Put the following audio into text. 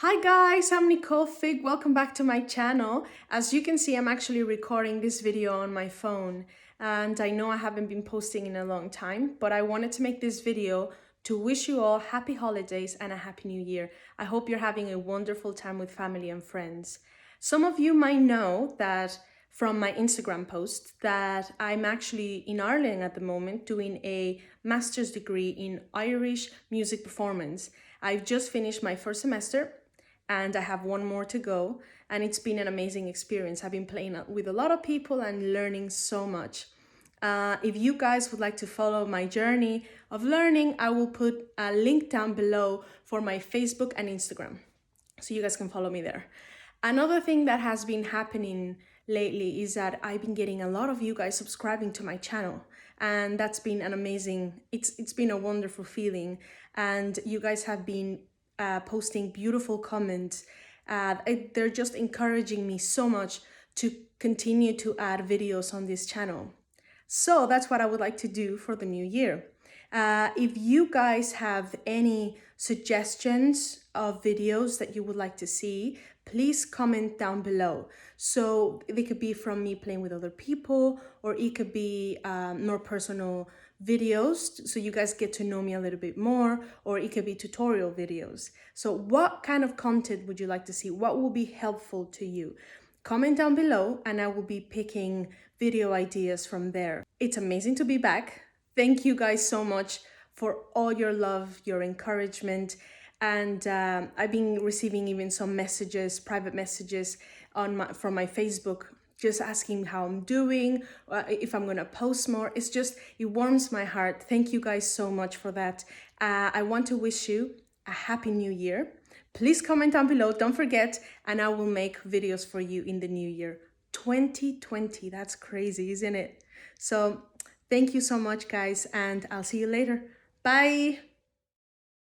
Hi guys, I'm Nicole Fig. Welcome back to my channel. As you can see, I'm actually recording this video on my phone, and I know I haven't been posting in a long time, but I wanted to make this video to wish you all happy holidays and a happy new year. I hope you're having a wonderful time with family and friends. Some of you might know that from my Instagram post that I'm actually in Ireland at the moment doing a master's degree in Irish music performance. I've just finished my first semester and I have one more to go, and it's been an amazing experience. I've been playing with a lot of people and learning so much. If you guys would like to follow my journey of learning, I will put a link down below for my Facebook and Instagram, so you guys can follow me there. Another thing that has been happening lately is that I've been getting a lot of you guys subscribing to my channel, and that's been an amazing, it's been a wonderful feeling, and you guys have been posting beautiful comments. They're just encouraging me so much to continue to add videos on this channel. So that's what I would like to do for the new year. If you guys have any suggestions of videos that you would like to see, please comment down below. So they could be from me playing with other people, or it could be more personal videos so you guys get to know me a little bit more, or it could be tutorial videos. So what kind of content would you like to see? What will be helpful to you? Comment down below and I will be picking video ideas from there. It's amazing to be back. Thank you guys so much for all your love, your encouragement, and I've been receiving even some messages, private messages from my Facebook, just asking how I'm doing, if I'm gonna post more. It warms my heart. Thank you guys so much for that. I want to wish you a happy new year. Please comment down below, don't forget, and I will make videos for you in the new year. 2020, that's crazy, isn't it? So thank you so much, guys, and I'll see you later. Bye.